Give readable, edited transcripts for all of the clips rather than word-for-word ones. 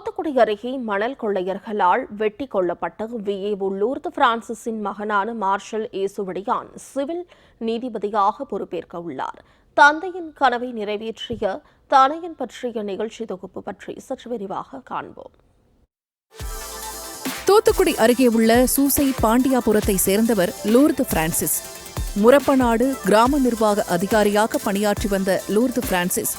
தூத்துக்குடி அருகே மணல் கொள்ளையர்களால் வெட்டி கொல்லப்பட்ட விஏஓ லூர்து பிரான்சிஸின் மகனான மார்ஷல் ஏசுவடியான் சிவில் நீதிபதியாக பொறுப்பேற்க உள்ளார். தந்தையின் கனவை நிறைவேற்றிய தனையன் பற்றிய நிகழ்ச்சி தொகுப்பு பற்றி சற்று விரிவாக காண்போம். தூத்துக்குடி அருகே உள்ள சூசை பாண்டியாபுரத்தை சேர்ந்தவர் லூர்து பிரான்சிஸ். முரப்பநாடு கிராம நிர்வாக அதிகாரியாக பணியாற்றி வந்த லூர்து பிரான்சிஸ்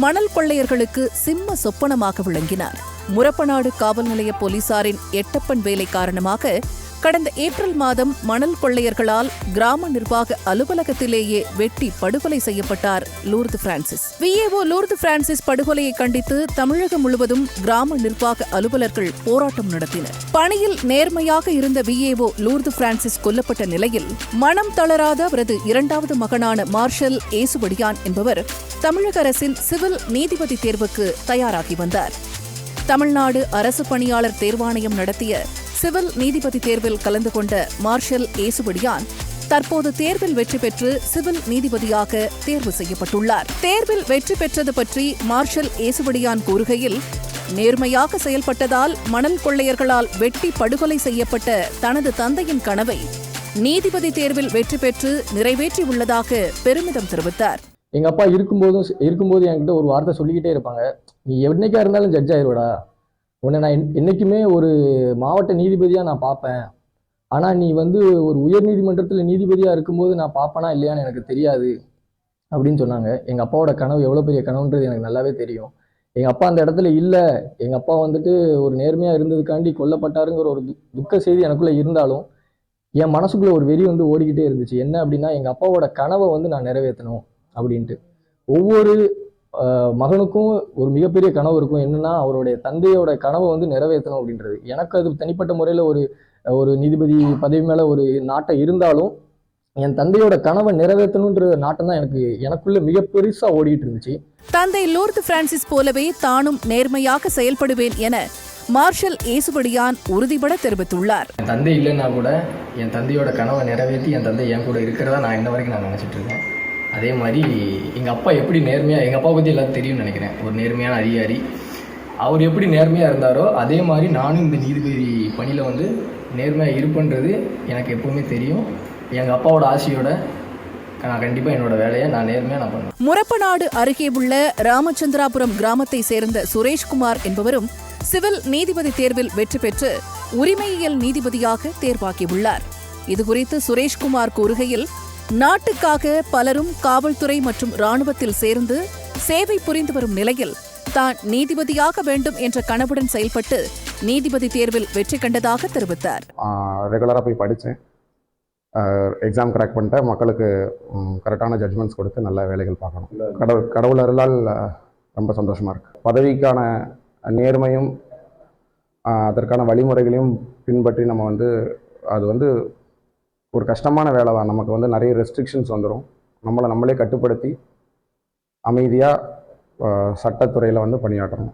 மணல் கொள்ளையர்களுக்கு சிம்ம சொப்பனமாக விளங்கினார். முரப்பநாடு காவல் நிலைய போலீசாரின் எட்டப்பன் வேலை காரணமாக கடந்த ஏப்ரல் மாதம் மணல் கொள்ளையர்களால் கிராம நிர்வாக அலுவலகத்திலேயே வெட்டி படுகொலை செய்யப்பட்டார் லூர்து பிரான்சிஸ். விஏஓ லூர்து பிரான்சிஸ் படுகொலையை கண்டித்து தமிழகம் முழுவதும் கிராம நிர்வாக அலுவலர்கள் போராட்டம் நடத்தினர். பணியில் நேர்மையாக இருந்த விஏஓ லூர்து பிரான்சிஸ் கொல்லப்பட்ட நிலையில் மனம் தளராத அவரது இரண்டாவது மகனான மார்ஷல் ஏசுவடியான் என்பவர் தமிழக அரசின் சிவில் நீதிபதி தேர்வுக்கு தயாராகி வந்தார். தமிழ்நாடு அரசு பணியாளர் தேர்வாணையம் நடத்திய சிவில் நீதிபதி தேர்வில் கலந்து கொண்ட மார்ஷல் ஏசுவடியான் தற்போது தேர்வில் வெற்றி பெற்று சிவில் நீதிபதியாக தேர்வு செய்யப்பட்டுள்ளார். தேர்வில் வெற்றி பெற்றது பற்றி மார்ஷல் ஏசுவடியான் கூறுகையில், நேர்மையாக செயல்பட்டதால் மணல் கொள்ளையர்களால் வெட்டி படுகொலை செய்யப்பட்ட தனது தந்தையின் கனவை நீதிபதி தேர்வில் வெற்றி பெற்று நிறைவேற்றியுள்ளதாக பெருமிதம் தெரிவித்தார். எங்க அப்பா இருக்கும்போது என்கிட்ட ஒரு வார்த்தை சொல்லிக்கிட்டே இருப்பாங்க, நீ என்னைக்கா இருந்தாலும் ஜட்ஜ் ஆயிடுவடா, உன்னை நான் என்னைக்குமே ஒரு மாவட்ட நீதிபதியாக நான் பார்ப்பேன், ஆனால் நீ ஒரு உயர் நீதிமன்றத்தில் நீதிபதியாக இருக்கும்போது நான் பார்ப்பேனா இல்லையான்னு எனக்கு தெரியாது அப்படின்னு சொன்னாங்க. எங்கள் அப்பாவோட கனவு எவ்வளோ பெரிய கனவுன்றது எனக்கு நல்லாவே தெரியும். எங்கள் அப்பா அந்த இடத்துல இல்லை, எங்கள் அப்பா ஒரு நேர்மையாக இருந்ததுக்காண்டி கொல்லப்பட்டாருங்கிற ஒரு துக்க செய்தி எனக்குள்ளே இருந்தாலும் என் மனசுக்குள்ளே ஒரு வெறி ஓடிக்கிட்டே இருந்துச்சு. என்ன அப்படின்னா, எங்கள் அப்பாவோட கனவை நான் நிறைவேற்றணும் அப்படின்ட்டு. ஒவ்வொரு மகனுக்கும் ஒரு மிகப்பெரிய கனவு இருக்கும், என்னன்னா அவருடைய தந்தையோட கனவை நிறைவேற்றணும் அப்படின்றது. எனக்கு அது தனிப்பட்ட முறையில் ஒரு நீதிபதி பதவி மேலே ஒரு நாட்டம் இருந்தாலும் என் தந்தையோட கனவை நிறைவேற்றணுன்ற நாட்டம் தான் எனக்குள்ள மிக பெருசா ஓடிட்டு இருந்துச்சு. தந்தை லூர்து பிரான்சிஸ் போலவே தானும் நேர்மையாக செயல்படுவேன் என மார்ஷல் ஏசுவடியான் உறுதிபட தெரிவித்துள்ளார். என் தந்தை இல்லைன்னா கூட என் தந்தையோட கனவை நிறைவேற்றி என் தந்தை என் கூட இருக்கிறதா நான் இன்ன வரைக்கும் நான் நினைச்சிட்டு இருக்கேன். அதே மாதிரி எங்கள் அப்பா எப்படி நேர்மையாக, எங்கள் அப்பா பற்றி எல்லாரும் தெரியும்னு நினைக்கிறேன், ஒரு நேர்மையான அதிகாரி. அவர் எப்படி நேர்மையாக இருந்தாரோ அதே மாதிரி நானும் இந்த நீதிபதி பணியில் நேர்மையாக இருப்பேன்றது எனக்கு எப்பவுமே தெரியும். எங்கள் அப்பாவோட ஆசையோட நான் கண்டிப்பாக என்னோட வேலையை நான் நேர்மையாக நான் பண்ணுவேன். முரப்பநாடு அருகே உள்ள ராமச்சந்திராபுரம் கிராமத்தை சேர்ந்த சுரேஷ்குமார் என்பவரும் சிவில் நீதிபதி தேர்வில் வெற்றி பெற்று உரிமையியல் நீதிபதியாக தேர்வாகியுள்ளார். இதுகுறித்து சுரேஷ்குமார் கூறுகையில், நாட்டுக்காக பலரும் காவல்துறை மற்றும் ராணுவத்தில் சேர்ந்து சேவை புரிந்து வரும் நிலையில் தான் நீதிபதியாக வேண்டும் என்ற கனவுடன் செயல்பட்டு நீதிபதி தேர்வில் வெற்றி கண்டதாக தெரிவித்தார். ரெகுலராக போய் படித்தேன், எக்ஸாம் கிராக் பண்ணிட்டேன், மக்களுக்கு கரெக்டான ஜட்ஜ்மெண்ட்ஸ் கொடுத்து நல்ல வேலைகள் பார்க்கணும். கடவுள் அருளால் ரொம்ப சந்தோஷமாக இருக்குது. பதவிக்கான நேர்மையும் அதற்கான வழிமுறைகளையும் பின்பற்றி நம்ம அது ஒரு கஷ்டமான வேலை தான். நமக்கு நிறைய ரெஸ்ட்ரிக்ஷன்ஸ் வந்துடும். நம்மளே கட்டுப்படுத்தி அமைதியாக சட்டத்துறையில் பணியாற்றணும்.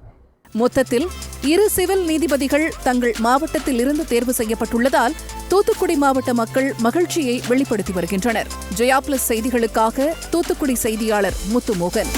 மொத்தத்தில் இரு சிவில் நீதிபதிகள் தங்கள் மாவட்டத்தில் இருந்து தேர்வு செய்யப்பட்டுள்ளதால் தூத்துக்குடி மாவட்ட மக்கள் மகிழ்ச்சியை வெளிப்படுத்தி வருகின்றனர். ஜெயா பிளஸ் செய்திகளுக்காக தூத்துக்குடி செய்தியாளர் முத்துமோகன்.